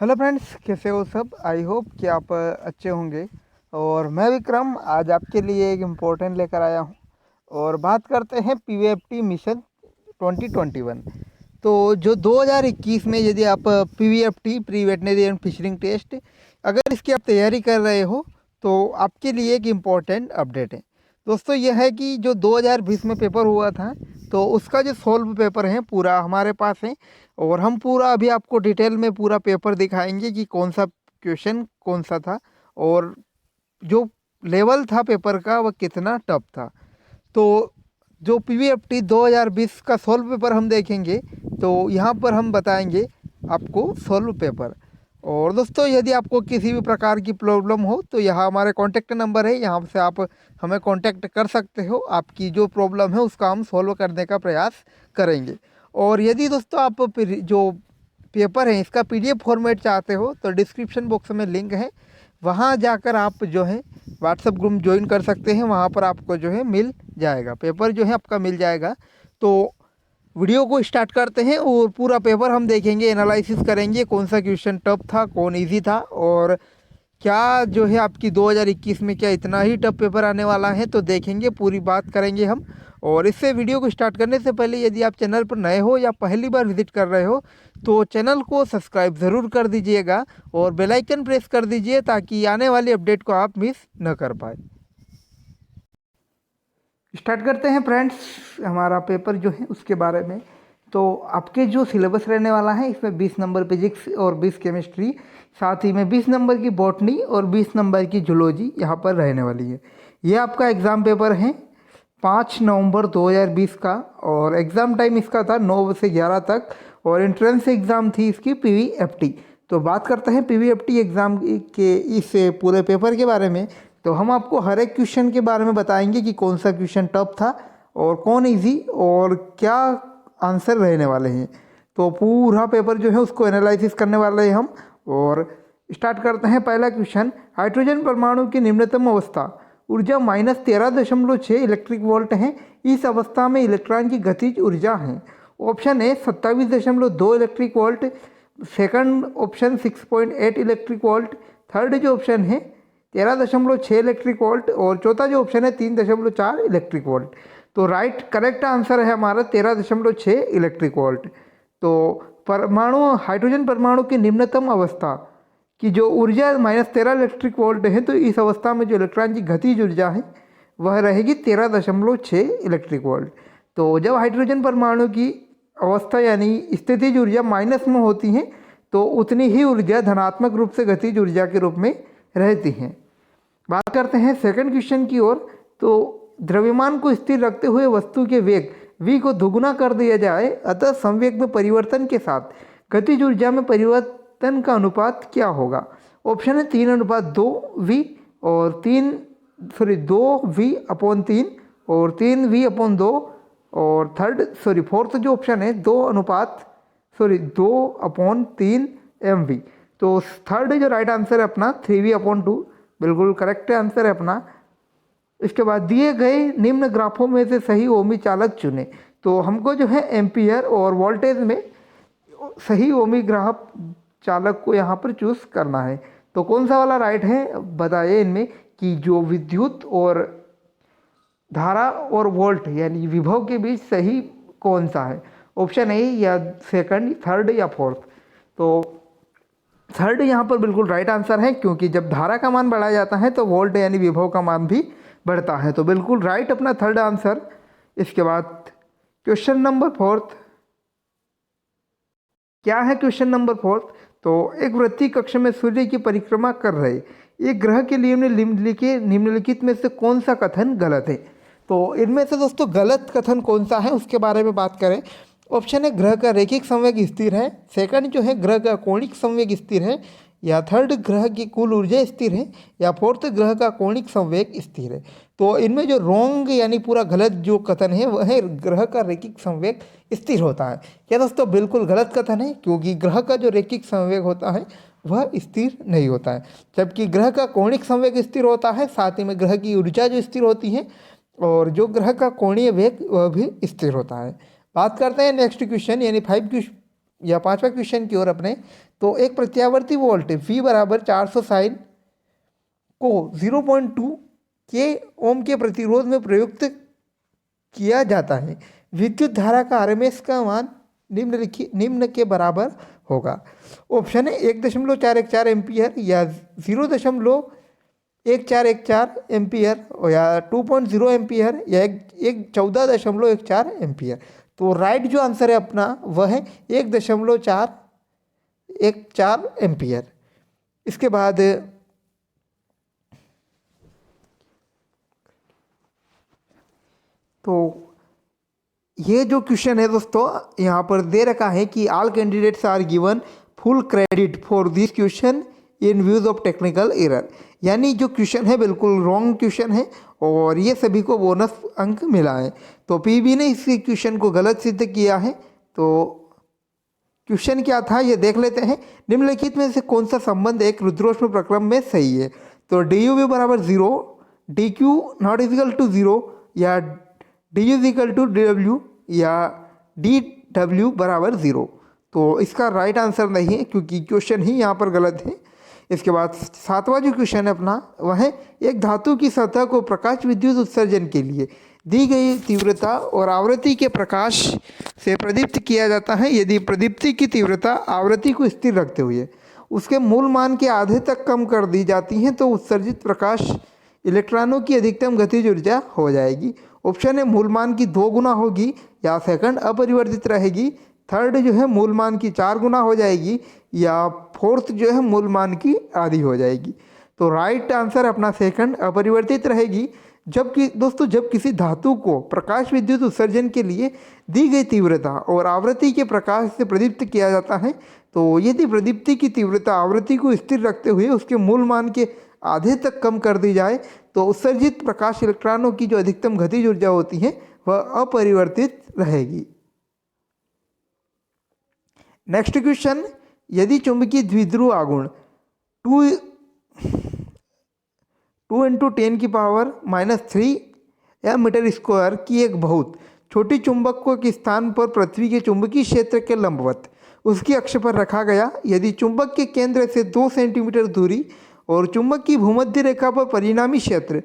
Hello friends, कैसे हो सब। आई होप कि आप अच्छे होंगे। और मैं विक्रम आज आपके लिए एक इम्पोर्टेंट लेकर आया हूँ और बात करते हैं पीवीएफटी मिशन 2021। तो जो 2021 में यदि आप पीवीएफटी प्री वेटनरी एंड फिशरिंग टेस्ट अगर इसकी आप तैयारी कर रहे हो तो आपके लिए एक इम्पोर्टेंट अपडेट है दोस्तों। यह है कि जो 2020 में पेपर हुआ था तो उसका जो सॉल्व पेपर है पूरा हमारे पास है और हम पूरा अभी आपको डिटेल में पूरा पेपर दिखाएंगे कि कौन सा क्वेश्चन कौन सा था और जो लेवल था पेपर का वह कितना टफ था। तो जो पीवीएफटी 2020 का सॉल्व पेपर हम देखेंगे तो यहाँ पर हम बताएंगे आपको सॉल्व पेपर। और दोस्तों यदि आपको किसी भी प्रकार की प्रॉब्लम हो तो यहाँ हमारे कॉन्टैक्ट नंबर है, यहाँ से आप हमें कॉन्टैक्ट कर सकते हो। आपकी जो प्रॉब्लम है उसका हम सॉल्व करने का प्रयास करेंगे। और यदि दोस्तों आप जो पेपर है इसका पीडीएफ फॉर्मेट चाहते हो तो डिस्क्रिप्शन बॉक्स में लिंक है, वहाँ जाकर आप जो है व्हाट्सएप ग्रुप ज्वाइन कर सकते हैं। वहाँ पर आपको जो है मिल जाएगा, पेपर जो है आपका मिल जाएगा। तो वीडियो को स्टार्ट करते हैं और पूरा पेपर हम देखेंगे, एनालिसिस करेंगे कौन सा क्वेश्चन टफ था कौन इजी था और क्या जो है आपकी 2021 में क्या इतना ही टफ पेपर आने वाला है, तो देखेंगे, पूरी बात करेंगे हम। और इससे वीडियो को स्टार्ट करने से पहले यदि आप चैनल पर नए हो या पहली बार विजिट कर रहे हो तो चैनल को सब्सक्राइब ज़रूर कर दीजिएगा और बेल आइकन प्रेस कर दीजिए ताकि आने वाली अपडेट को आप मिस न कर पाए। स्टार्ट करते हैं फ्रेंड्स हमारा पेपर जो है उसके बारे में। तो आपके जो सिलेबस रहने वाला है इसमें 20 नंबर फिजिक्स और 20 केमिस्ट्री, साथ ही में 20 नंबर की बॉटनी और 20 नंबर की जूलॉजी यहाँ पर रहने वाली है। ये आपका एग्ज़ाम पेपर है 5 नवंबर 2020 का और एग्ज़ाम टाइम इसका था 9 से 11 तक और एंट्रेंस एग्ज़ाम थी इसकी पीवीएफटी। तो बात करते हैं पीवीएफटी एग्ज़ाम के इस पूरे पेपर के बारे में। तो हम आपको हर एक क्वेश्चन के बारे में बताएंगे कि कौन सा क्वेश्चन टफ था और कौन इजी और क्या आंसर रहने वाले हैं। तो पूरा पेपर जो है उसको एनालिसिस करने वाले हैं हम। और स्टार्ट करते हैं पहला क्वेश्चन। हाइड्रोजन परमाणु की निम्नतम अवस्था ऊर्जा -13.6 इलेक्ट्रिक वोल्ट है। इस अवस्था में इलेक्ट्रॉन की गतिज ऊर्जा है। Option A 27.2 electric volt, second option 6.8 electric volt, third जो ऑप्शन है 13.6 इलेक्ट्रिक वोल्ट और चौथा जो ऑप्शन है 3.4 इलेक्ट्रिक वोल्ट। तो राइट करेक्ट आंसर है हमारा 13.6 इलेक्ट्रिक वोल्ट। तो परमाणु हाइड्रोजन परमाणु की निम्नतम अवस्था की जो ऊर्जा -13 इलेक्ट्रिक वोल्ट है, तो इस अवस्था में जो इलेक्ट्रॉन की गतिज ऊर्जा है वह रहेगी 13.6 इलेक्ट्रिक वोल्ट। तो जब हाइड्रोजन परमाणु की अवस्था यानी स्थितिज ऊर्जा माइनस में होती है तो उतनी ही ऊर्जा धनात्मक रूप से गतिज ऊर्जा के रूप में रहती हैं। बात करते हैं सेकंड क्वेश्चन की ओर। तो द्रव्यमान को स्थिर रखते हुए वस्तु के वेग v को दोगुना कर दिया जाए, अतः संवेग में परिवर्तन के साथ गतिज ऊर्जा में परिवर्तन का अनुपात क्या होगा। ऑप्शन है 3:2v और 2v/3 और 3v/2 और फोर्थ जो ऑप्शन है 2/3 mv। तो थर्ड जो राइट आंसर है अपना 3v/2 बिल्कुल करेक्ट आंसर है अपना। इसके बाद दिए गए निम्न ग्राफों में से सही ओमी चालक चुने। तो हमको जो है एम्पियर और वोल्टेज में सही ओमी ग्राफ चालक को यहाँ पर चूज करना है। तो कौन सा वाला राइट है बताइए इनमें कि जो विद्युत और धारा और वोल्ट यानी विभव के बीच सही कौन सा है। ऑप्शन ए या सेकंड, थर्ड या फोर्थ। तो थर्ड यहाँ पर बिल्कुल राइट आंसर है क्योंकि जब धारा का मान बढ़ाया जाता है तो वोल्ट यानी विभव का मान भी बढ़ता है। तो बिल्कुल राइट अपना थर्ड आंसर। इसके बाद क्वेश्चन नंबर फोर्थ क्या है। क्वेश्चन नंबर फोर्थ, तो एक वृत्तीय कक्ष में सूर्य की परिक्रमा कर रहे एक ग्रह के लिए निम्नलिखित में से कौन सा कथन गलत है। तो इनमें से दोस्तों गलत कथन कौन सा है उसके बारे में बात करें। ऑप्शन है ग्रह का रेखिक संवेग स्थिर है, सेकंड जो है ग्रह का कोणिक संवेग स्थिर है, या थर्ड ग्रह की कुल ऊर्जा स्थिर है, या फोर्थ ग्रह का कोणिक संवेग स्थिर है। तो इनमें जो रॉन्ग यानी पूरा गलत जो कथन है वह है ग्रह का रेखिक संवेग स्थिर होता है। क्या दोस्तों बिल्कुल गलत कथन है क्योंकि ग्रह का जो रेखिक संवेग होता है वह स्थिर नहीं होता है, जबकि ग्रह का कोणिक संवेग स्थिर होता है। साथ ही में ग्रह की ऊर्जा जो स्थिर होती है और जो ग्रह का कोणीय वेग वह भी स्थिर होता है। बात करते हैं नेक्स्ट क्वेश्चन यानी या पांचवा क्वेश्चन की ओर अपने, तो एक प्रत्यावर्ती वोल्टेज V बराबर 400 साइन को 0.2 के ओम के प्रतिरोध में प्रयुक्त किया जाता है। विद्युत धारा का RMS का मान निम्न के बराबर होगा। ऑप्शन है 1.414 एम्पियर या 0.1414 एम्पियर या 2.0 एम्पियर या 14.14 एम्पियर। तो राइट जो आंसर है अपना वह है 1.414 एम्पियर। इसके बाद तो ये जो क्वेश्चन है दोस्तों यहाँ पर दे रखा है कि all candidates are given full credit for this question in views of technical error. यानी जो क्वेश्चन है बिल्कुल रॉन्ग क्वेश्चन है और ये सभी को बोनस अंक मिला है। तो पीबी ने इस क्वेश्चन को गलत सिद्ध किया है। तो क्वेश्चन क्या था ये देख लेते हैं। निम्नलिखित में से कौन सा संबंध एक रुद्रोष्म प्रक्रम में सही है? तो डी यू वी बराबर 0, D Q not equal to 0 या D U equal to D W या डी डब्ल्यू बराबर 0। तो इसका राइट आंसर नहीं है क्योंकि क्वेश्चन ही यहाँ पर गलत है। इसके बाद सातवां जो क्वेश्चन है अपना वह है एक धातु की सतह को प्रकाश विद्युत उत्सर्जन के लिए दी गई तीव्रता और आवृत्ति के प्रकाश से प्रदीप्त किया जाता है। यदि प्रदीप्ति की तीव्रता आवृत्ति को स्थिर रखते हुए उसके मूल मान के आधे तक कम कर दी जाती है तो उत्सर्जित प्रकाश इलेक्ट्रॉनों की अधिकतम गतिज ऊर्जा हो जाएगी। ऑप्शन है मूल मान की 2 गुना होगी या सेकंड अपरिवर्तित रहेगी, थर्ड जो है मूल मान की 4 गुना हो जाएगी या फोर्थ जो है मूल मान की आधी हो जाएगी। तो राइट आंसर अपना सेकंड अपरिवर्तित रहेगी। जबकि दोस्तों जब किसी धातु को प्रकाश विद्युत उत्सर्जन के लिए दी गई तीव्रता और आवृत्ति के प्रकाश से प्रदीप्त किया जाता है तो यदि प्रदीप्ति की तीव्रता आवृत्ति को स्थिर रखते हुए उसके मूल मान के आधे तक कम कर दी जाए तो उत्सर्जित प्रकाश इलेक्ट्रॉनों की जो अधिकतम गतिज ऊर्जा होती है वह अपरिवर्तित रहेगी। नेक्स्ट क्वेश्चन, यदि चुंबकीय द्विध्रुव आघूर्ण 2 × 10⁻³ मीटर स्क्वायर की एक बहुत छोटी चुंबक को के स्थान पर पृथ्वी के चुंबकीय क्षेत्र के लंबवत उसकी अक्ष पर रखा गया। यदि चुंबक के केंद्र से 2 सेंटीमीटर दूरी और चुंबक की भूमध्य रेखा पर परिणामी क्षेत्र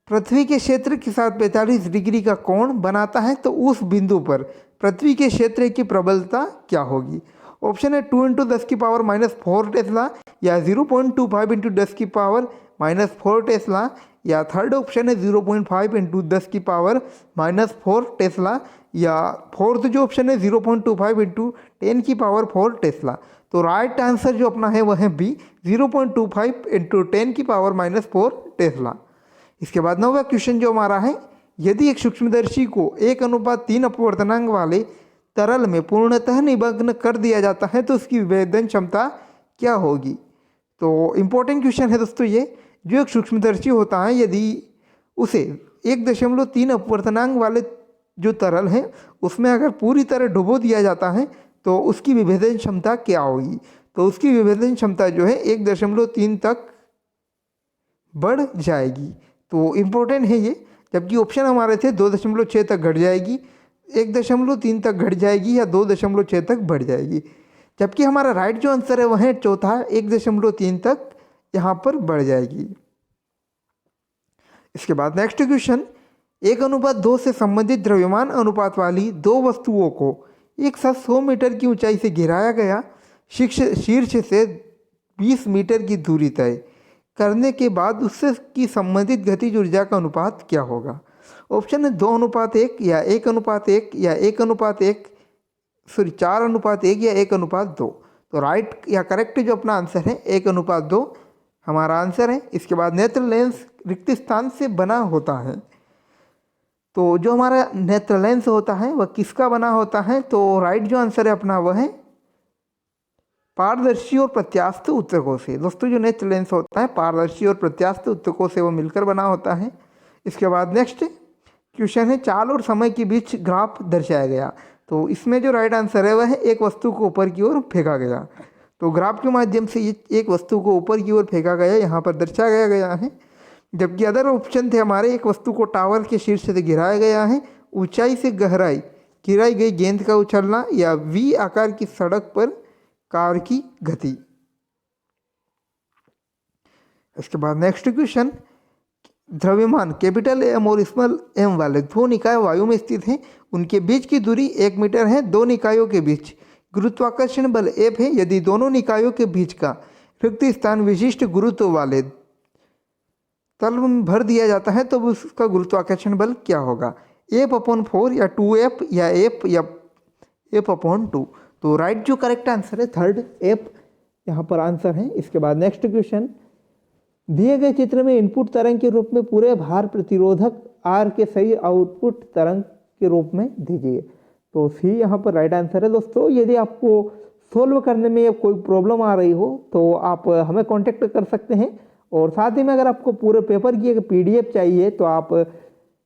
पृथ्वी के क्षेत्र के साथ 45 डिग्री का कोण बनाता है तो उस बिंदु पर पृथ्वी के क्षेत्र की प्रबलता क्या होगी? ऑप्शन है 2 × 10⁻⁴ टेस्ला या 0.25 × 10⁻⁴ टेस्ला या थर्ड ऑप्शन है 0.5 × 10⁻⁴ टेस्ला या फोर्थ जो ऑप्शन है 0.25 × 10⁻⁴ टेस्ला। तो राइट आंसर जो अपना है वह है बी 0.25 × 10⁻⁴ टेस्ला। इसके बाद 9वां क्वेश्चन जो हमारा है, यदि एक सूक्ष्मदर्शी को 1:3 अपवर्तनांक वाले तरल में पूर्णतः निमग्न कर दिया जाता है तो उसकी विभेदन क्षमता क्या होगी? तो इम्पोर्टेंट क्वेश्चन है दोस्तों ये। जो एक सूक्ष्मदर्शी होता है यदि उसे 1.3 अपवर्तनांक वाले जो तरल है उसमें अगर पूरी तरह डुबो दिया जाता है तो उसकी विभेदन क्षमता क्या होगी? तो उसकी विभेदन क्षमता जो है 1.3 तक बढ़ जाएगी। तो इम्पोर्टेंट है ये। जबकि ऑप्शन हमारे थे 2.6 तक घट जाएगी, 1.3 तक घट जाएगी या 2.6 तक बढ़ जाएगी। जबकि हमारा राइट जो आंसर है वह है चौथा 1.3 तक यहाँ पर बढ़ जाएगी। इसके बाद नेक्स्ट क्वेश्चन, 1:2 से संबंधित द्रव्यमान अनुपात वाली 2 वस्तुओं को एक साथ 100 मीटर की ऊंचाई से गिराया गया। शीर्ष से 20 मीटर की दूरी तय करने के बाद उससे की संबंधित गतिज ऊर्जा का अनुपात क्या होगा? ऑप्शन है 2:1 या 1:1 या 1:1 4:1 या 1:2। तो राइट या करेक्ट जो अपना आंसर है 1:2 हमारा आंसर है। इसके बाद नेत्र लेंस रिक्त स्थान से बना होता है। तो जो हमारा नेत्र लेंस होता है वह किसका बना होता है? तो राइट जो आंसर है अपना वह है पारदर्शी और प्रत्यास्थ उत्तकों से। दोस्तों जो नेत्र लेंस होता है पारदर्शी और प्रत्यास्थ उत्तकों से वो मिलकर बना होता है। इसके बाद नेक्स्ट क्वेश्चन है, चाल और समय के बीच ग्राफ दर्शाया गया। तो इसमें जो राइट आंसर है वह है एक वस्तु को ऊपर की ओर फेंका गया। तो ग्राफ के माध्यम से ये एक वस्तु को ऊपर की ओर फेंका गया यहाँ पर दर्शाया गया है। जबकि अदर ऑप्शन थे हमारे, एक वस्तु को टावर के शीर्ष से गिराया गया है, ऊंचाई से गहराई गिराई गई गेंद का उछलना या वी आकार की सड़क पर कार की गति। इसके बाद नेक्स्ट क्वेश्चन, द्रव्यमान कैपिटल एम और स्मॉल एम वाले दो निकाय वायु में स्थित हैं, उनके बीच की दूरी 1 मीटर है। दो निकायों के बीच गुरुत्वाकर्षण बल F है। यदि दोनों निकायों के बीच का रिक्त स्थान विशिष्ट गुरुत्व वाले तल में भर दिया जाता है तो उसका गुरुत्वाकर्षण बल क्या होगा? F/4 या 2F या F/2। तो राइट जो करेक्ट आंसर है थर्ड F यहाँ पर आंसर है। इसके बाद नेक्स्ट क्वेश्चन, दिए गए चित्र में इनपुट तरंग के रूप में पूरे भार प्रतिरोधक R के सही आउटपुट तरंग के रूप में दीजिए। तो सी यहाँ पर राइट आंसर है। दोस्तों यदि आपको सोल्व करने में कोई प्रॉब्लम आ रही हो तो आप हमें कांटेक्ट कर सकते हैं, और साथ ही में अगर आपको पूरे पेपर की एक PDF चाहिए तो आप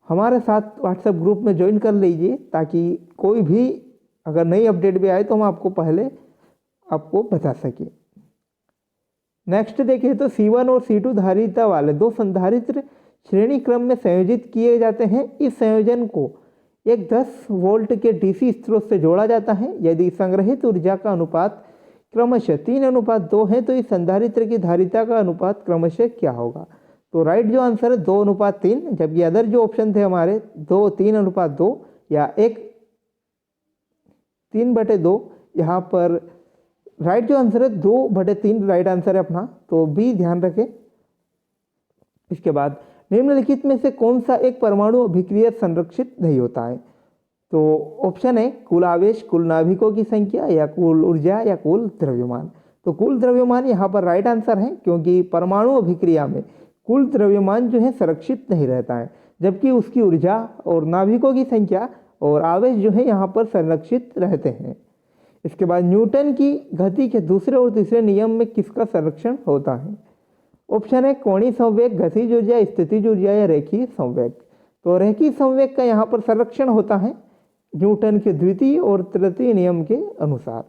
हमारे साथ व्हाट्सएप ग्रुप में ज्वाइन कर लीजिए, ताकि कोई भी अगर नई अपडेट भी आए तो हम आपको पहले आपको बता सकें। नेक्स्ट देखिए तो C1 और C2 धारिता वाले दो संधारित्र श्रेणी क्रम में संयोजित किए जाते हैं। इस संयोजन को एक 10 वोल्ट के DC स्रोत से जोड़ा जाता है। यदि संग्रहित ऊर्जा का अनुपात क्रमशः 3:2 है तो इस संधारित्र की धारिता का अनुपात क्रमशः क्या होगा? तो राइट जो आंसर है 2:3, जबकि अदर जो ऑप्शन थे हमारे 3:2 या 3/2। यहाँ पर राइट जो आंसर है 2/3 राइट आंसर है अपना, तो बी ध्यान रखें। इसके बाद निम्नलिखित में से कौन सा एक परमाणु अभिक्रिया संरक्षित नहीं होता है? तो ऑप्शन है कुल आवेश, कुल नाभिकों की संख्या, या कुल ऊर्जा, या कुल द्रव्यमान। तो कुल द्रव्यमान यहाँ पर राइट आंसर है, क्योंकि परमाणु अभिक्रिया में कुल द्रव्यमान जो है संरक्षित नहीं रहता है, जबकि उसकी ऊर्जा और नाभिकों की संख्या और आवेश जो है यहाँ पर संरक्षित रहते हैं। इसके बाद न्यूटन की गति के दूसरे और तीसरे नियम में किसका संरक्षण होता है? ऑप्शन है कोणीय संवेग, गतिज ऊर्जा, स्थितिज ऊर्जा, या रेखीय संवेग। तो रेखीय संवेग का यहाँ पर संरक्षण होता है न्यूटन के द्वितीय और तृतीय नियम के अनुसार।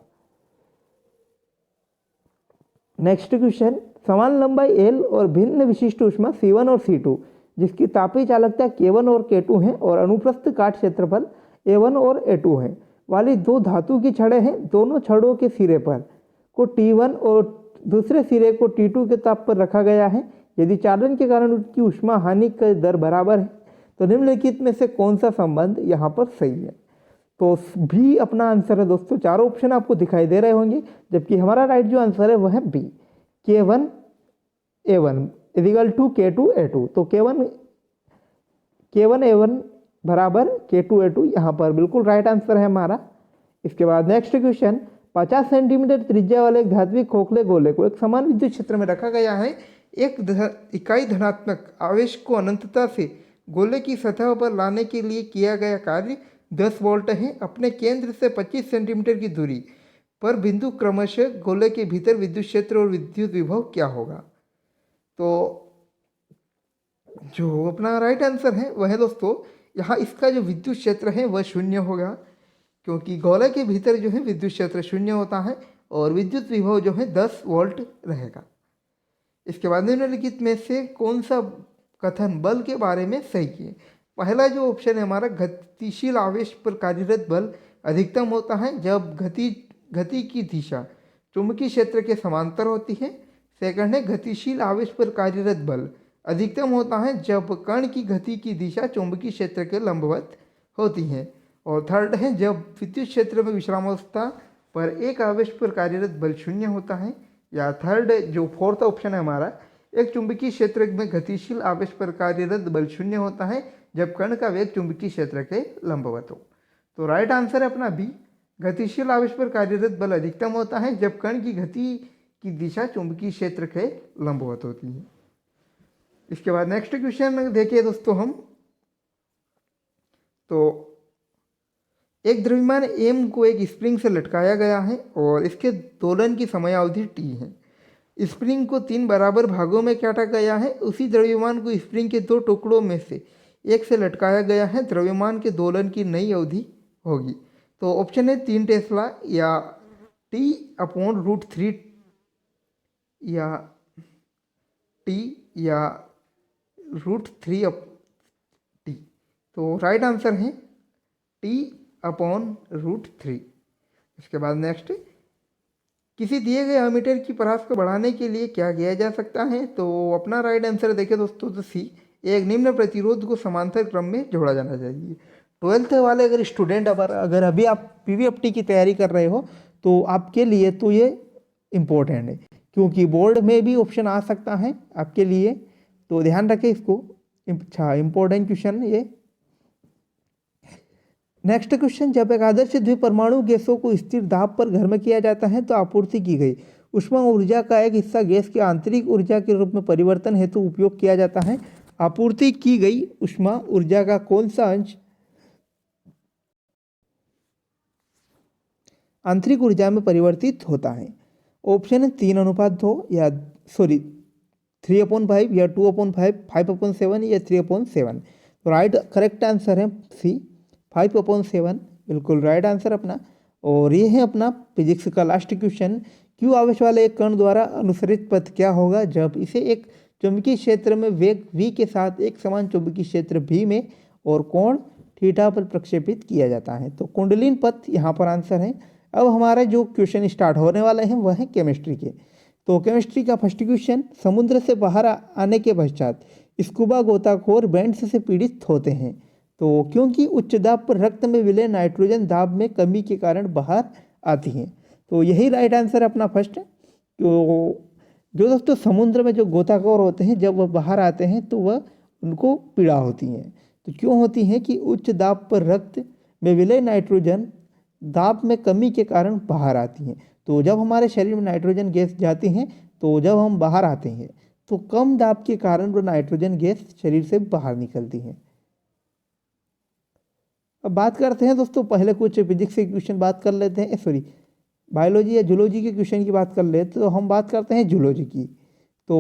नेक्स्ट क्वेश्चन, समान लंबाई L और भिन्न विशिष्ट ऊष्मा C1 और C2 जिसकी तापीय चालकता K1 और K2 है और अनुप्रस्थ काट क्षेत्रफल A1 और A2 है वाली दो धातु की छड़ें हैं। दोनों छड़ों के सिरे पर को T1 और दूसरे सिरे को T2 के ताप पर रखा गया है। यदि चालन के कारण उनकी ऊष्मा हानि का दर बराबर है तो निम्नलिखित में से कौन सा संबंध यहाँ पर सही है? तो भी अपना आंसर है दोस्तों। चारों ऑप्शन आपको दिखाई दे रहे होंगे, जबकि हमारा राइट जो आंसर है वह है B, K1 A1 equal to K2 A2। तो K1 A1 बराबर K2 A2 यहाँ पर बिल्कुल राइट आंसर है हमारा। इसके बाद नेक्स्ट क्वेश्चन, 50 सेंटीमीटर त्रिज्या वाले एक धात्विक खोखले गोले को एक समान विद्युत क्षेत्र में रखा गया है। एक इकाई धनात्मक आवेश को अनंतता से गोले की सतह पर लाने के लिए किया गया कार्य 10 वोल्ट है। अपने केंद्र से 25 सेंटीमीटर की दूरी पर बिंदु क्रमशः गोले के भीतर विद्युत क्षेत्र और विद्युत विभव क्या होगा? तो जो अपना राइट आंसर है वह है दोस्तों, यहाँ इसका जो विद्युत क्षेत्र है वह 0 होगा, क्योंकि गोले के भीतर जो है विद्युत क्षेत्र 0 होता है और विद्युत विभव जो है 10 वोल्ट रहेगा। इसके बाद निम्नलिखित में से कौन सा कथन बल के बारे में सही है? पहला जो ऑप्शन है हमारा, गतिशील आवेश पर कार्यरत बल अधिकतम होता है जब गति की दिशा चुंबकीय क्षेत्र के समांतर होती है। सेकंड है, गतिशील आवेश पर कार्यरत बल अधिकतम होता है जब कण की गति की दिशा चुंबकीय क्षेत्र के लंबवत होती है। और थर्ड है, जब विद्युत क्षेत्र में विश्रामावस्था पर एक आवेश पर कार्यरत बल 0 होता है। या थर्ड जो फोर्थ ऑप्शन है हमारा, एक चुंबकीय क्षेत्र में गतिशील आवेश पर कार्यरत बल 0 होता है जब कण का वेग चुंबकीय क्षेत्र के लंबवत हो। तो राइट आंसर है अपना बी, गतिशील आवेश पर कार्यरत बल अधिकतम होता है जब कण की गति की दिशा चुंबकीय क्षेत्र के लंबवत होती है। इसके बाद नेक्स्ट क्वेश्चन देखिए दोस्तों हम, तो एक द्रव्यमान M को एक स्प्रिंग से लटकाया गया है और इसके दोलन की समयावधि T है। स्प्रिंग को 3 बराबर भागों में काटा गया है। उसी द्रव्यमान को स्प्रिंग के 2 टुकड़ों में से एक से लटकाया गया है। द्रव्यमान के दोलन की नई अवधि होगी। तो ऑप्शन है 3 टेस्ला, या T/√3 या T, या √3 T। तो राइट आंसर है T अपॉन √3। इसके बाद नेक्स्ट, किसी दिए गए एमीटर की परास को बढ़ाने के लिए क्या किया जा सकता है? तो अपना राइट आंसर देखें दोस्तों तो सी, एक निम्न प्रतिरोध को समांतर क्रम में जोड़ा जाना चाहिए। 12th वाले अगर स्टूडेंट अगर अभी आप पीवीएफटी की तैयारी कर रहे हो तो आपके लिए तो ये इम्पोर्टेंट है, क्योंकि बोर्ड में भी ऑप्शन आ सकता है आपके लिए, तो ध्यान रखें इसको। अच्छा, इम्पोर्टेंट क्वेश्चन ये। नेक्स्ट क्वेश्चन, जब एक आदर्श द्विपरमाणु गैसों को स्थिर दाब पर गर्म किया जाता है तो आपूर्ति की गई ऊष्मा ऊर्जा का एक हिस्सा गैस की आंतरिक ऊर्जा के रूप में परिवर्तन हेतु उपयोग किया जाता है। आपूर्ति की गई ऊष्मा ऊर्जा का कौन सा अंश आंतरिक ऊर्जा में परिवर्तित होता है? ऑप्शन है 3:2 या 3/5 या 2/5, 5/7 या 3/7। तो राइट करेक्ट आंसर है सी, 5/7 बिल्कुल राइट आंसर अपना। और ये है अपना फिजिक्स का लास्ट क्वेश्चन, क्यू आवेश वाले एक कण द्वारा अनुसरित पथ क्या होगा जब इसे एक चुंबकीय क्षेत्र में वेग v के साथ एक समान चुंबकीय क्षेत्र v में और कोण थीटा पर प्रक्षेपित किया जाता है? तो कुंडलीन पथ यहाँ पर आंसर है। अब हमारे जो क्वेश्चन स्टार्ट होने वाले हैं वह है केमिस्ट्री के। तो केमिस्ट्री का फर्स्ट क्वेश्चन, समुद्र से बाहर आने के पश्चात स्कूबा गोताखोर बैंड्स से पीड़ित होते हैं तो क्योंकि उच्च दाब पर रक्त में विलय नाइट्रोजन दाब में कमी के कारण बाहर आती हैं। तो यही राइट आंसर अपना फर्स्ट है। तो जो दोस्तों समुद्र में जो गोताखोर होते हैं जब वह बाहर आते हैं तो वह उनको पीड़ा होती है। तो क्यों होती है कि उच्च दाब पर रक्त में विलय नाइट्रोजन दाब में कमी के कारण बाहर आती हैं। तो जब हमारे शरीर में नाइट्रोजन गैस जाती हैं तो जब हम बाहर आते हैं तो कम दाब के कारण वो नाइट्रोजन गैस शरीर से बाहर निकलती है। अब बात करते हैं दोस्तों, पहले कुछ फिजिक्स के क्वेश्चन बात कर लेते हैं, बायोलॉजी या जूलॉजी के क्वेश्चन की बात कर ले तो हम बात करते हैं जूलॉजी की। तो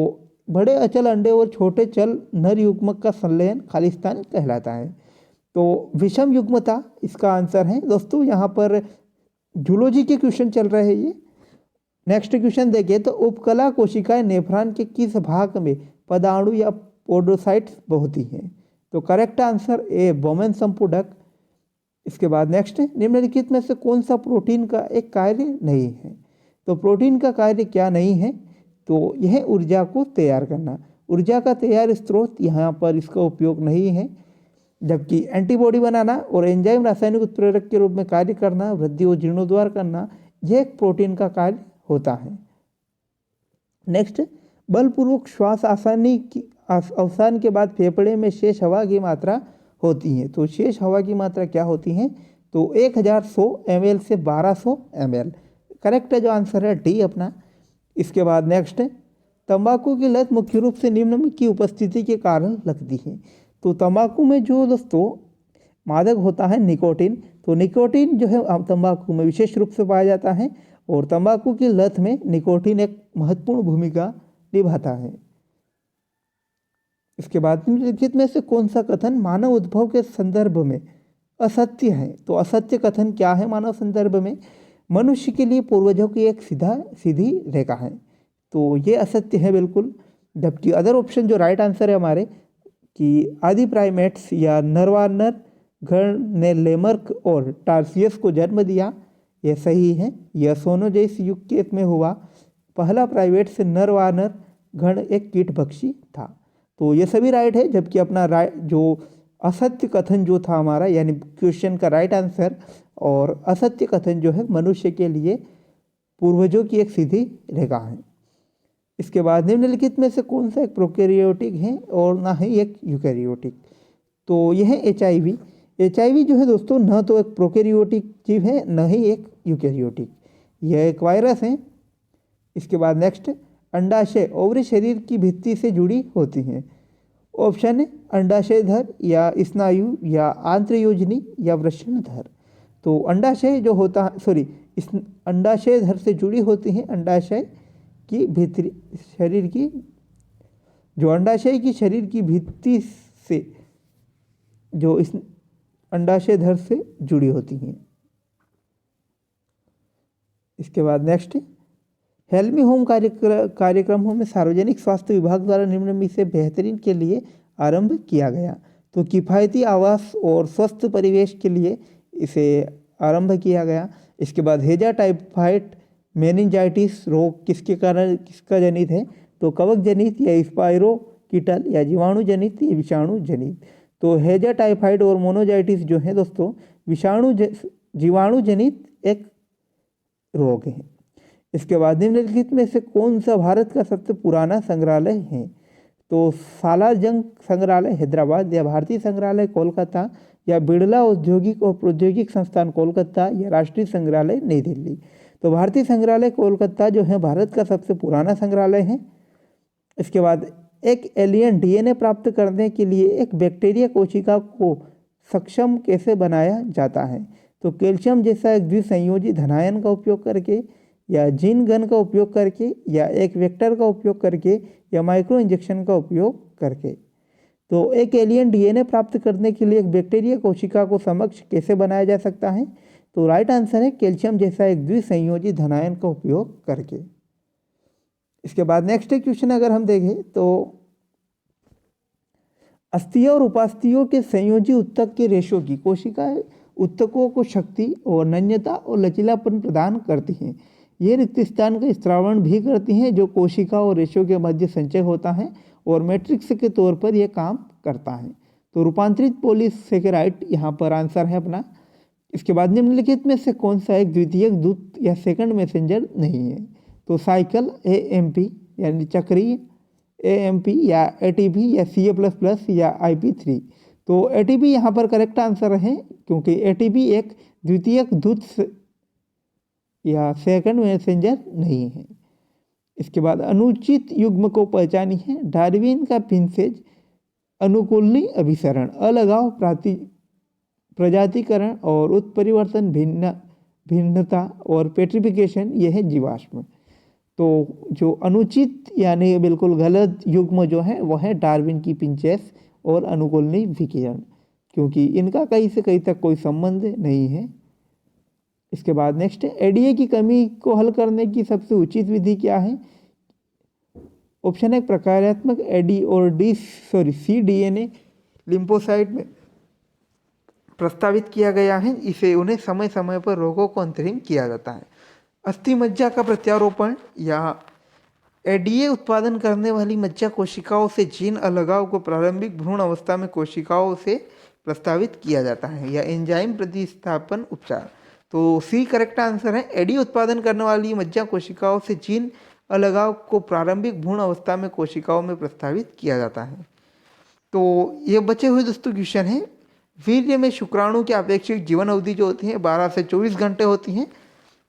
बड़े अचल अंडे और छोटे चल नर युग्मक का संलयन खालिस्तान कहलाता है। तो विषम युग्मता इसका आंसर है दोस्तों। यहाँ पर जूलॉजी के क्वेश्चन चल रहे हैं ये। नेक्स्ट क्वेश्चन देखिए, तो उपकला कोशिकाएं नेफ्रॉन के किस भाग में पदाणु या पोडोसाइट्स होती हैं? तो करेक्ट आंसर ए, बोमेन संपूरक। इसके बाद नेक्स्ट, निम्नलिखित में से कौन सा प्रोटीन का एक कार्य नहीं है? तो प्रोटीन का कार्य क्या नहीं है? तो यह ऊर्जा को तैयार करना। ऊर्जा का तैयार स्रोत यहाँ पर इसका उपयोग नहीं है, जबकि एंटीबॉडी बनाना और एंजाइम रासायनिक उत्प्रेरक के रूप में कार्य करना, वृद्धि और जीर्णोद्धार करना, यह एक प्रोटीन का कार्य होता है। नेक्स्ट, बलपूर्वक श्वास अवसान के बाद फेफड़े में शेष हवा की मात्रा होती है। तो शेष हवा की मात्रा क्या होती है? तो 1100 ml से 1200 ml। करेक्ट है जो आंसर है डी अपना। इसके बाद नेक्स्ट, तंबाकू की लत मुख्य रूप से निम्न की उपस्थिति के कारण लगती है। तो तंबाकू में जो दोस्तों मादक होता है निकोटीन, तो निकोटीन जो है तंबाकू में विशेष रूप से पाया जाता है और तंबाकू की लत में निकोटीन एक महत्वपूर्ण भूमिका निभाता है। इसके बाद निम्नलिखित में से कौन सा कथन मानव उद्भव के संदर्भ में असत्य है? तो असत्य कथन क्या है मानव संदर्भ में? मनुष्य के लिए पूर्वजों की एक सीधी रेखा है, तो ये असत्य है बिल्कुल। जबकि अदर ऑप्शन जो राइट आंसर है हमारे कि आदि प्राइमेट्स या नरवानर गण ने लेमर्क और टार्सियस को जन्म दिया, यह सही है। यह सोनोजेस युग के में हुआ। पहला प्राइमेट से नरवानर गण एक कीटभक्षी था। तो ये सभी राइट है, जबकि अपना जो असत्य कथन जो था हमारा, यानी क्वेश्चन का राइट आंसर और असत्य कथन जो है मनुष्य के लिए पूर्वजों की एक सीधी रेखा है। इसके बाद निम्नलिखित में से कौन सा एक प्रोकैरियोटिक है और ना ही एक यूकैरियोटिक? तो यह है HIV। HIV जो है दोस्तों न तो एक प्रोकैरियोटिक जीव है न ही एक यूकैरियोटिक, यह एक वायरस है। इसके बाद नेक्स्ट, अंडाशय ओवरी शरीर की भित्ति से जुड़ी होती हैं। ऑप्शन है अंडाशयधर या स्नायु या आंत्रयोजनी या वृषणधर। तो अंडाशय जो होता है इस अंडाशयधर से जुड़ी होती हैं। अंडाशय की भीतरी शरीर की जो अंडाशय की शरीर की भित्ति से जो इस अंडाशयधर से जुड़ी होती हैं। इसके बाद नेक्स्ट, हेल्मी होम कार्यक्रमों में सार्वजनिक स्वास्थ्य विभाग द्वारा निम्न में से बेहतरीन के लिए आरंभ किया गया। तो किफ़ायती आवास और स्वस्थ परिवेश के लिए इसे आरंभ किया गया। इसके बाद हेजा टाइफाइड मेनिंजाइटिस रोग किसका जनित है? तो कवक जनित या स्पाइरोकीटल या जीवाणु जनित या विषाणु जनित। तो हेजा टाइफाइड और मोनोजाइटिस जो है दोस्तों जीवाणु जनित एक रोग है। इसके बाद निम्नलिखित में से कौन सा भारत का सबसे पुराना संग्रहालय है? तो सालारजंग संग्रहालय हैदराबाद या भारतीय संग्रहालय कोलकाता या बिड़ला औद्योगिक और प्रौद्योगिक संस्थान कोलकाता या राष्ट्रीय संग्रहालय नई दिल्ली। तो भारतीय संग्रहालय कोलकाता जो है भारत का सबसे पुराना संग्रहालय है। इसके बाद एक एलियन डीएनए प्राप्त करने के लिए एक बैक्टीरिया कोशिका को सक्षम कैसे बनाया जाता है? तो कैल्शियम जैसा एक द्विसंयोजी धनायन का उपयोग करके या जीन गन का उपयोग करके या एक वेक्टर का उपयोग करके या माइक्रो इंजेक्शन का उपयोग करके। तो एक एलियन डीएनए प्राप्त करने के लिए एक बैक्टीरिया कोशिका को समक्ष कैसे बनाया जा सकता है? तो राइट आंसर है कैल्शियम जैसा एक द्विसंयोजी धनायन का उपयोग करके। इसके बाद नेक्स्ट क्वेश्चन अगर हम देखें तो अस्थियों और उपास्थियों के संयोजी उत्तक के रेशो की कोशिकाएं उत्तकों को शक्ति और नम्यता और लचीलापन प्रदान करती हैं। ये रिक्त स्थान का स्त्रावण भी करती हैं जो कोशिका और रेशो के मध्य संचय होता है और मैट्रिक्स के तौर पर यह काम करता है। तो रूपांतरित पॉलीसेकेराइड यहाँ पर आंसर है अपना। इसके बाद निम्नलिखित में से कौन सा एक द्वितीयक दूत या सेकंड मैसेंजर नहीं है? तो साइकिल एएमपी यानी चक्रीय एएमपी या एटीपी या CA++ या IP3। तो एटीपी यहाँ पर करेक्ट आंसर है क्योंकि एटीपी एक द्वितीयक दूत या सेकंड मैसेंजर नहीं है। इसके बाद अनुचित युग्म को पहचानी है। डार्विन का पिंसेज अनुकूलनी अभिसरण अलगाव प्रजातिकरण और उत्परिवर्तन भिन्नता और पेट्रिफिकेशन यह है जीवाश्म। तो जो अनुचित यानी बिल्कुल गलत युग्म जो है वह है डार्विन की पिंचेस और अनुकूलनी विकिरण क्योंकि इनका कहीं से कहीं तक कोई संबंध नहीं है। इसके बाद नेक्स्ट है एडीए की कमी को हल करने की सबसे उचित विधि क्या है? ऑप्शन है प्रकार्यात्मक एडी और सी डीएनए लिम्फोसाइट में प्रस्तावित किया गया है। इसे उन्हें समय समय पर रोगों को अंतरिम किया जाता है। अस्थि मज्जा का प्रत्यारोपण या एडीए उत्पादन करने वाली मज्जा कोशिकाओं से जीन अलगाव को प्रारंभिक भ्रूण अवस्था में कोशिकाओं से प्रस्तावित किया जाता है या एंजाइम प्रतिस्थापन उपचार। तो सी करेक्ट आंसर है। एडी उत्पादन करने वाली मज्जा कोशिकाओं से जीन अलगाव को प्रारंभिक भ्रूण अवस्था में कोशिकाओं में प्रस्तावित किया जाता है। तो ये बचे हुए दोस्तों क्वेश्चन है। वीर्य में शुक्राणु की अपेक्षित जीवन अवधि जो होती है 12 से 24 घंटे होती है,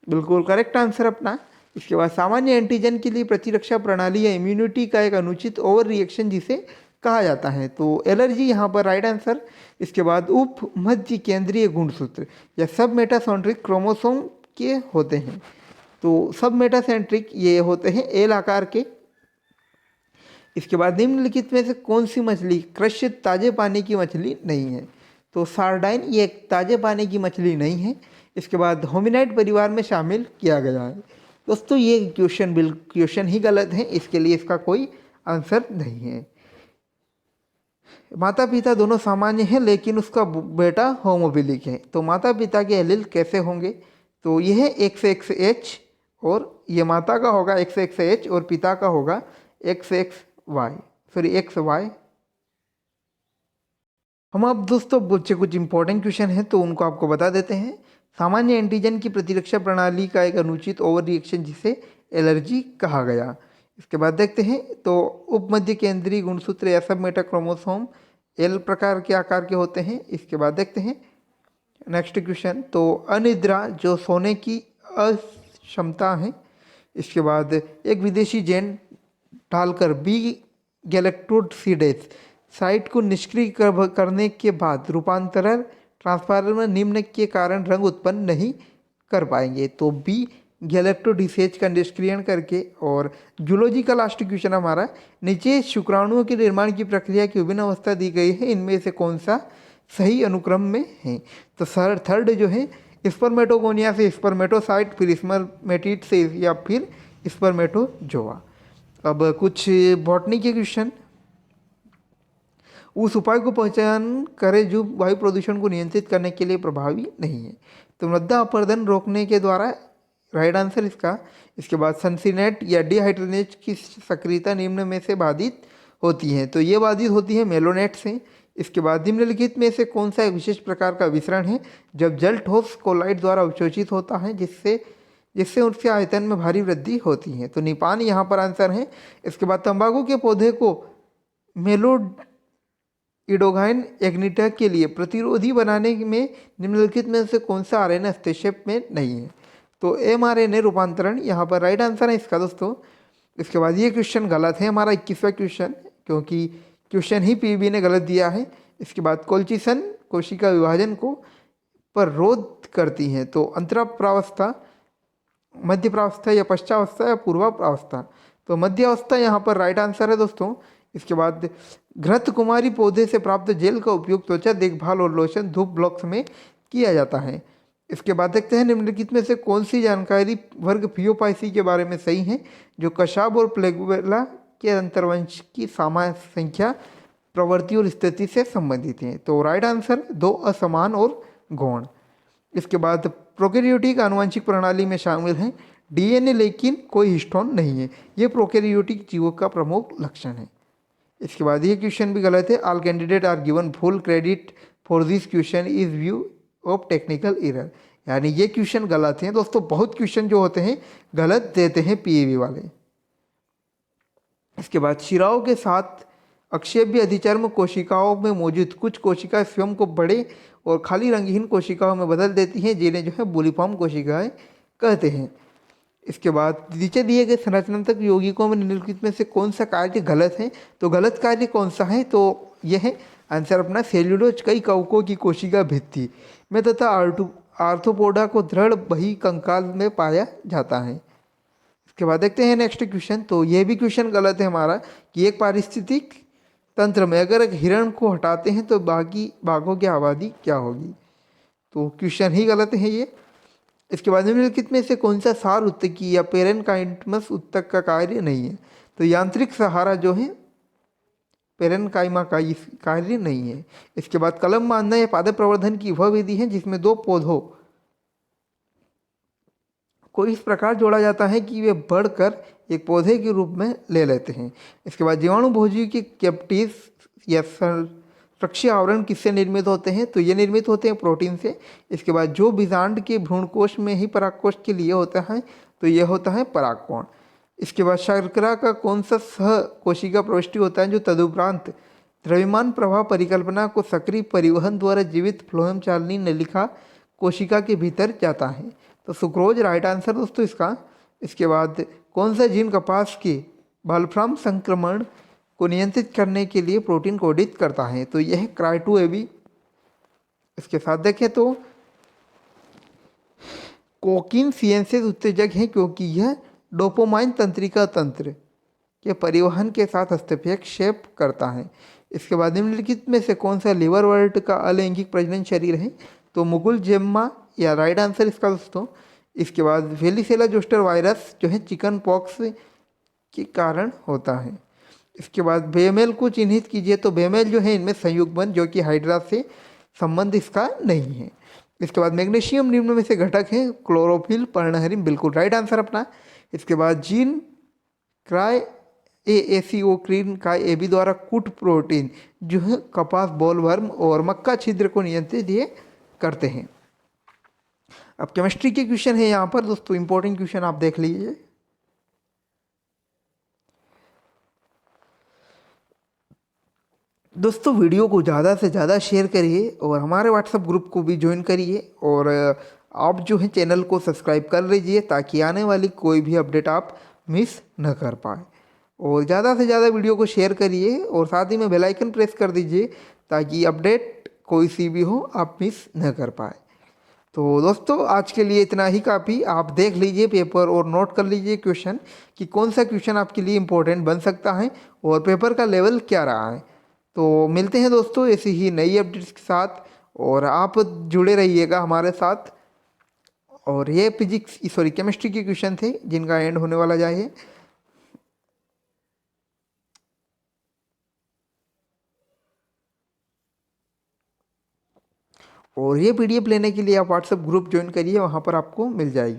बिल्कुल करेक्ट आंसर अपना। इसके बाद सामान्य एंटीजन के लिए प्रतिरक्षा प्रणाली या इम्यूनिटी का एक अनुचित ओवर रिएक्शन जिसे कहा जाता है, तो एलर्जी यहाँ पर राइट आंसर। इसके बाद उप मध्य केंद्रीय गुणसूत्र या सब मेटासेंट्रिक क्रोमोसोम के होते हैं। तो सब मेटासेंट्रिक ये होते हैं एल आकार के। इसके बाद निम्नलिखित में से कौन सी मछली कृष्ण ताजे पानी की मछली नहीं है? तो सार्डाइन ये एक ताजे पानी की मछली नहीं है। इसके बाद होमिनाइड परिवार में शामिल किया गया है। दोस्तों ये क्वेश्चन ही गलत है, इसके लिए इसका कोई आंसर नहीं है। माता पिता दोनों सामान्य हैं लेकिन उसका बेटा होमोबिलिक है, तो माता पिता के एलील कैसे होंगे? तो यह है XXH और ये माता का होगा XXH और पिता का होगा XY। हम अब दोस्तों बच्चे कुछ इंपॉर्टेंट क्वेश्चन हैं तो उनको आपको बता देते हैं। सामान्य एंटीजन की प्रतिरक्षा प्रणाली का एक अनुचित ओवर रिएक्शन जिसे एलर्जी कहा गया। इसके बाद देखते हैं तो उपमध्य केंद्रीय गुणसूत्र या सब मेटा क्रोमोसोम एल प्रकार के आकार के होते हैं। इसके बाद देखते हैं नेक्स्ट क्वेश्चन, तो अनिद्रा जो सोने की अक्षमता है। इसके बाद एक विदेशी जेन डालकर बी गैलेक्टोसिडेस साइट को निष्क्रिय करने के बाद रूपांतरण ट्रांसफार्मर निम्न के कारण रंग उत्पन्न नहीं कर पाएंगे। तो बी गैलेक्टोडिसेज का निष्क्रियण करके। और जूलॉजी का लास्ट क्वेश्चन हमारा, नीचे शुक्राणुओं के निर्माण की प्रक्रिया की विभिन्न अवस्था दी गई है, इनमें से कौन सा सही अनुक्रम में है? तो थर्ड जो है स्पर्मेटोगोनिया से स्पर्मेटोसाइट, फिर स्पर्मेटिड से या फिर स्पर्मेटोजोआ। अब कुछ बॉटनी के क्वेश्चन। उस उपाय को पहचान करें जो वायु प्रदूषण को नियंत्रित करने के लिए प्रभावी नहीं है। तो मृदा अपरदन रोकने के द्वारा राइट आंसर इसका। इसके बाद सनसिनेट या डिहाइड्रोनेज की सक्रियता निम्न में से बाधित होती है, तो ये बाधित होती है मेलोनेट से। इसके बाद निम्नलिखित में से कौन सा एक विशेष प्रकार का विसरण है जब जल ठोस कोलाइड द्वारा अवशोषित होता है जिससे जिससे उसके आयतन में भारी वृद्धि होती है, तो निपान यहाँ पर आंसर है। इसके बाद तंबाकू के पौधे को मेलोइडोगाइन एग्निटा के लिए प्रतिरोधी बनाने में निम्नलिखित में से कौन सा आरएनए हस्तक्षेप में नहीं है, तो एमआरएनए रूपांतरण यहाँ पर राइट आंसर है इसका दोस्तों। इसके बाद ये क्वेश्चन गलत है, हमारा 21वां क्वेश्चन, क्योंकि क्वेश्चन ही पीबी ने गलत दिया है। इसके बाद कोलचिसन कोशिका विभाजन को पर रोध करती हैं, तो अंतराप्रावस्था, मध्य प्रावस्था या पश्चावस्था या पूर्वाप्रावस्था, तो मध्य अवस्था यहाँ पर राइट आंसर है दोस्तों। इसके बाद घृत कुमारी पौधे से प्राप्त जेल का उपयोग त्वचा देखभाल और लोशन धूप ब्लॉक्स में किया जाता है। इसके बाद देखते हैं निम्नलिखित में से कौन सी जानकारी वर्ग फियोपाइसी के बारे में सही है जो कशाब और प्लेगुला के अंतर्वंश की सामान्य संख्या प्रवृत्ति और स्थिति से संबंधित है, तो राइट आंसर 2 असमान और गौण। इसके बाद प्रोकैरियोटिक आनुवंशिक प्रणाली में शामिल है डीएनए लेकिन कोई हिस्टोन नहीं है, ये प्रोकैरियोटिक जीवों का प्रमुख लक्षण है। इसके बाद ये क्वेश्चन भी गलत है, all candidate are given full credit for this question is view of technical error, यानी ये क्वेश्चन गलत हैं दोस्तों। बहुत क्वेश्चन जो होते हैं गलत देते हैं पीएवी वाले। इसके बाद शिराओं के साथ अक्षेप्य अधिचर्म कोशिकाओं में मौजूद कुछ कोशिकाएं स्वयं को बड़े और खाली रंगहीन कोशिकाओं में बदल देती हैं जिन्हें जो है बुलिफॉर्म कोशिकाएं कहते हैं। इसके बाद नीचे दिए गए संरचनात्मक यौगिकों में निम्नलिखित में से कौन सा कार्य गलत है, तो गलत कार्य कौन सा है, तो यह है आंसर अपना सेल्यूलोज कई कवकों की कोशिका भित्ति में तथा आर्थ्रोपोडा को दृढ़ बही कंकाल में पाया जाता है। इसके बाद देखते हैं नेक्स्ट क्वेश्चन, तो यह भी क्वेश्चन गलत है हमारा कि एक पारिस्थितिक तंत्र में अगर एक हिरण को हटाते हैं तो बाकी बाघों की आबादी क्या होगी, तो क्वेश्चन ही गलत है ये। इसके बाद निम्नलिखित में से कौन सा सार उत्तकी या पेरेनकाइमस उत्तक का कार्य नहीं है, तो यांत्रिक सहारा जो है पेरेनकाइमा का कार्य नहीं है। इसके बाद कलम बांधना या पादप प्रवर्धन की वह विधि है जिसमें 2 पौधों को इस प्रकार जोड़ा जाता है कि वे बढ़कर एक पौधे के रूप में ले लेते हैं। इसके बाद जीवाणु भोजी के कैप्टिस या रक्षीय आवरण किससे निर्मित होते हैं, तो ये निर्मित होते हैं प्रोटीन से। इसके बाद जो बीजांड के भ्रूणकोश में ही परागकोश के लिए होता है तो यह होता है परागकोण। इसके बाद शर्करा का कौन सा सह कोशिका प्रविष्टि होता है जो तदुपरांत द्रव्यमान प्रवाह परिकल्पना को सक्रिय परिवहन द्वारा जीवित फ्लोएम चालनी नलिका कोशिका के भीतर जाता है, तो सुक्रोज राइट आंसर दोस्तों इसका। इसके बाद कौन सा जीन कपास के बालफ्राम संक्रमण को नियंत्रित करने के लिए प्रोटीन कोडित करता है, तो यह क्राइटो-एबी। इसके साथ देखें तो कोकिन सीएनसेस उत्तेजक है क्योंकि यह डोपामाइन तंत्रिका तंत्र के परिवहन के साथ हस्तक्षेप करता है। इसके बाद निम्नलिखित में से कौन सा लिवर वर्ट का अलैंगिक प्रजनन शरीर है, तो मुकुल जेम्मा या राइट आंसर इसका दोस्तों। इसके बाद वेलिसेला जोस्टर वायरस जो है चिकन पॉक्स के कारण होता है। इसके बाद बेमेल को चिन्हित कीजिए, तो बेमेल जो है इनमें संयुग्मन जो कि हाइड्रा से संबंध इसका नहीं है। इसके बाद मैग्नीशियम निम्न में से घटक है क्लोरोफिल पर्णहरिम, बिल्कुल राइट आंसर अपना। इसके बाद जीन क्राई AACO का AB द्वारा कूट प्रोटीन जो है कपास बॉलवर्म और मक्का छिद्र को नियंत्रित ये करते हैं। अब केमिस्ट्री के क्वेश्चन है यहाँ पर दोस्तों, इंपॉर्टेंट क्वेश्चन आप देख लीजिए। दोस्तों वीडियो को ज़्यादा से ज़्यादा शेयर करिए और हमारे व्हाट्सएप ग्रुप को भी ज्वाइन करिए और आप जो है चैनल को सब्सक्राइब कर लीजिए ताकि आने वाली कोई भी अपडेट आप मिस न कर पाए। और ज़्यादा से ज़्यादा वीडियो को शेयर करिए और साथ ही में बेल आइकन प्रेस कर दीजिए ताकि अपडेट कोई सी भी हो आप मिस न कर पाए। तो दोस्तों आज के लिए इतना ही काफ़ी। आप देख लीजिए पेपर और नोट कर लीजिए क्वेश्चन कि कौन सा क्वेश्चन आपके लिए इम्पोर्टेंट बन सकता है और पेपर का लेवल क्या रहा है। तो मिलते हैं दोस्तों ऐसी ही नई अपडेट्स के साथ और आप जुड़े रहिएगा हमारे साथ। और ये केमिस्ट्री के क्वेश्चन थे जिनका एंड होने वाला जाए। और ये PDF लेने के लिए आप व्हाट्सएप ग्रुप ज्वाइन करिए, वहाँ पर आपको मिल जाएगी।